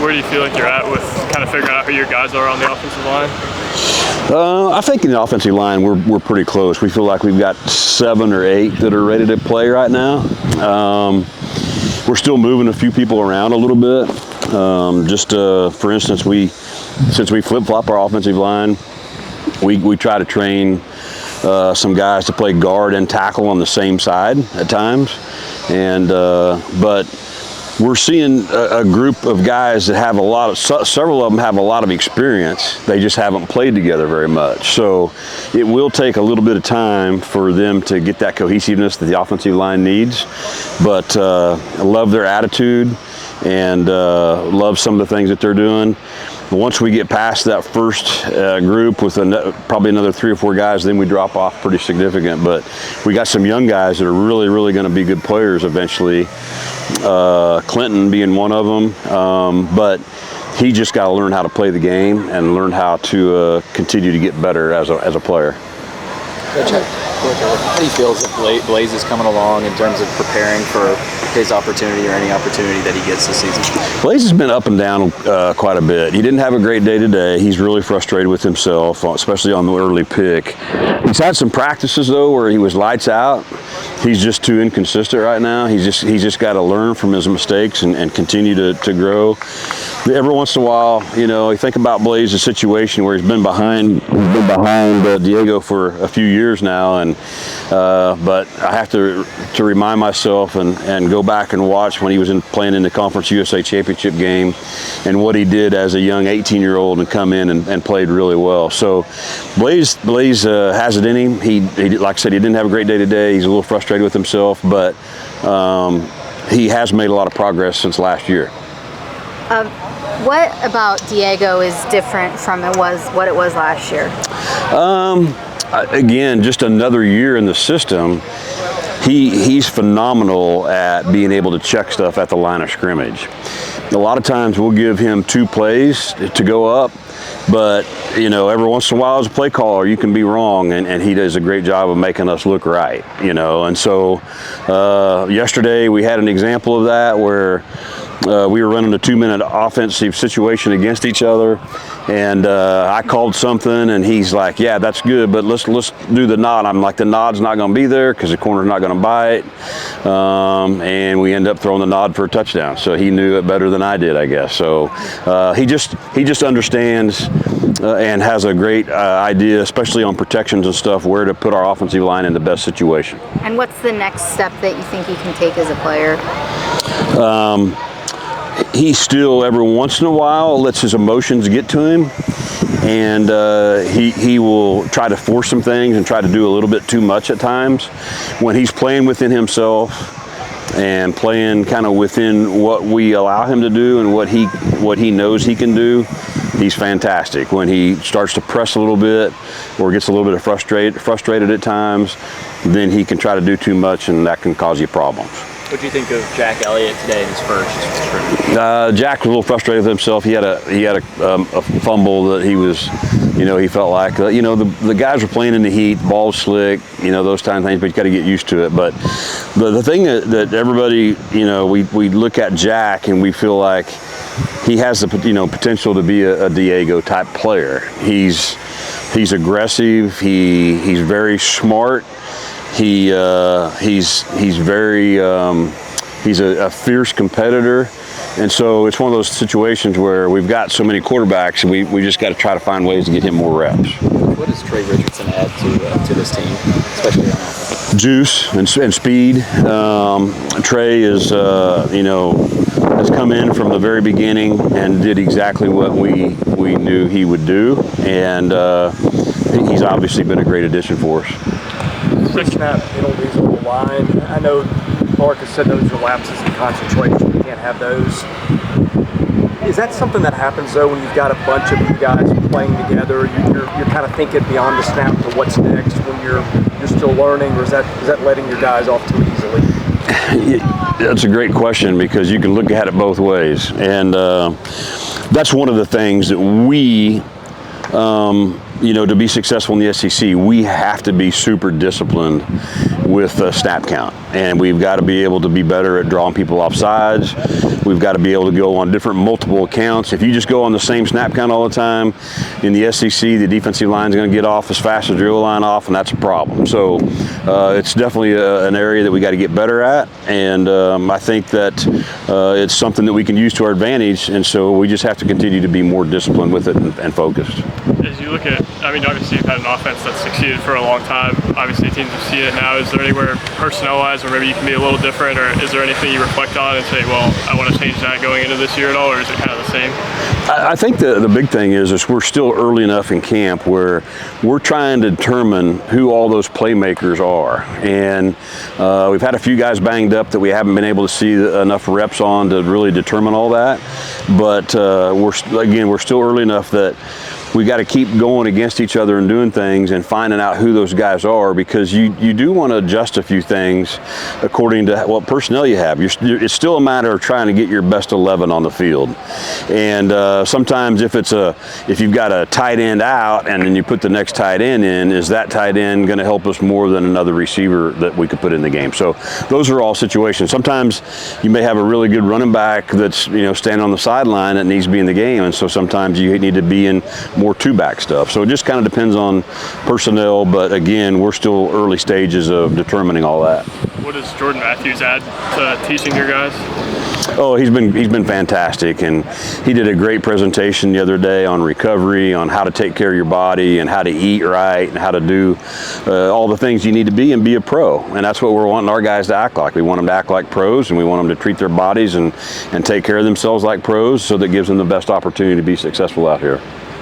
where do you feel like you're at with kind of figuring out who your guys are on the offensive line? I think in the offensive line we're pretty close. We feel like we've got 7 or 8 that are ready to play right now. We're still moving a few people around a little bit. For instance, since we flip-flop our offensive line, we try to train some guys to play guard and tackle on the same side at times, but we're seeing a group of guys that have several of them have a lot of experience. They just haven't played together very much. So it will take a little bit of time for them to get that cohesiveness that the offensive line needs. But I love their attitude and love some of the things that they're doing. Once we get past that first group with probably another 3 or 4 guys, then we drop off pretty significant. But we got some young guys that are really, really going to be good players eventually. Clinton being one of them, but he just got to learn how to play the game and learn how to continue to get better as a player. How do you feel as if Blaze is coming along in terms of preparing for his opportunity or any opportunity that he gets this season? Blaze has been up and down quite a bit. He didn't have a great day today. He's really frustrated with himself, especially on the early pick. He's had some practices though where he was lights out. He's just too inconsistent right now. He's just got to learn from his mistakes and continue to grow. Every once in a while, you think about Blaze's situation where he's been behind Diego for a few years now, but I have to remind myself and go back and watch when he was playing in the Conference USA Championship game and what he did as a young 18-year-old and come in and played really well. So Blaze has it in him. He like I said, he didn't have a great day today. He's a little frustrated with himself, but he has made a lot of progress since last year. What about Diego is different from what it was last year? Again, just another year in the system. He's phenomenal at being able to check stuff at the line of scrimmage. A lot of times we'll give him 2 plays to go up, but every once in a while as a play caller you can be wrong, and he does a great job of making us look right. And so yesterday we had an example of that where we were running a 2-minute offensive situation against each other, and I called something, and he's like, "Yeah, that's good, but let's do the nod." I'm like, "The nod's not going to be there because the corner's not going to buy it," and we end up throwing the nod for a touchdown. So he knew it better than I did, I guess. So he just understands and has a great idea, especially on protections and stuff, where to put our offensive line in the best situation. And what's the next step that you think he can take as a player? He still, every once in a while, lets his emotions get to him, and he will try to force some things and try to do a little bit too much at times. When he's playing within himself and playing kind of within what we allow him to do and what he knows he can do, he's fantastic. When he starts to press a little bit or gets a little bit of frustrated at times, then he can try to do too much, and that can cause you problems. What do you think of Jack Elliott today in his first scrimmage? Jack was a little frustrated with himself. He had a fumble that he was, he felt like, the guys were playing in the heat, ball slick, those kind of things, but you got to get used to it. But the thing that everybody, we look at Jack and we feel like he has the, potential to be a Diego type player. He's aggressive. He's very smart. He's a fierce competitor, and so it's one of those situations where we've got so many quarterbacks, and we just got to try to find ways to get him more reps. What does Trey Richardson add to this team, especially on offense? Juice and speed. Trey is has come in from the very beginning and did exactly what we knew he would do, and he's obviously been a great addition for us. Snap penalties on the line. I know Marcus said those are lapses in concentration. You can't have those. Is that something that happens though when you've got a bunch of you guys playing together? You're kind of thinking beyond the snap to what's next when you're still learning, or is that letting your guys off too easily? That's a great question, because you can look at it both ways, and that's one of the things that we. To be successful in the SEC, we have to be super disciplined with snap count. And we've got to be able to be better at drawing people off sides. We've got to be able to go on different multiple accounts. If you just go on the same snap count all the time, in the SEC, the defensive line is going to get off as fast as the O line off, and that's a problem. So it's definitely an area that we got to get better at, and I think that it's something that we can use to our advantage, and so we just have to continue to be more disciplined with it and focused. As you look at, I mean, obviously you've had an offense that's succeeded for a long time. Obviously teams have seen it now. Is there anywhere personnel-wise where maybe you can be a little different, or is there anything you reflect on and say, well, I want to change that going into this year at all, or is it kind of the same? I think the big thing is we're still early enough in camp where we're trying to determine who all those playmakers are. And we've had a few guys banged up that we haven't been able to see enough reps on to really determine all that. But we're still early enough that we got to keep going against each other and doing things and finding out who those guys are, because you do want to adjust a few things according to what personnel you have. It's still a matter of trying to get your best 11 on the field. And sometimes if you've got a tight end out and then you put the next tight end in, is that tight end going to help us more than another receiver that we could put in the game? So those are all situations. Sometimes you may have a really good running back that's standing on the sideline that needs to be in the game, and so sometimes you need to be in more two-back stuff. So it just kind of depends on personnel, but again, we're still early stages of determining all that. What does Jordan Matthews add to teaching your guys? Oh, he's been fantastic, and he did a great presentation the other day on recovery, on how to take care of your body and how to eat right and how to do all the things you need to be and be a pro. And that's what we're wanting our guys to act like. We want them to act like pros, and we want them to treat their bodies and take care of themselves like pros, so that gives them the best opportunity to be successful out here.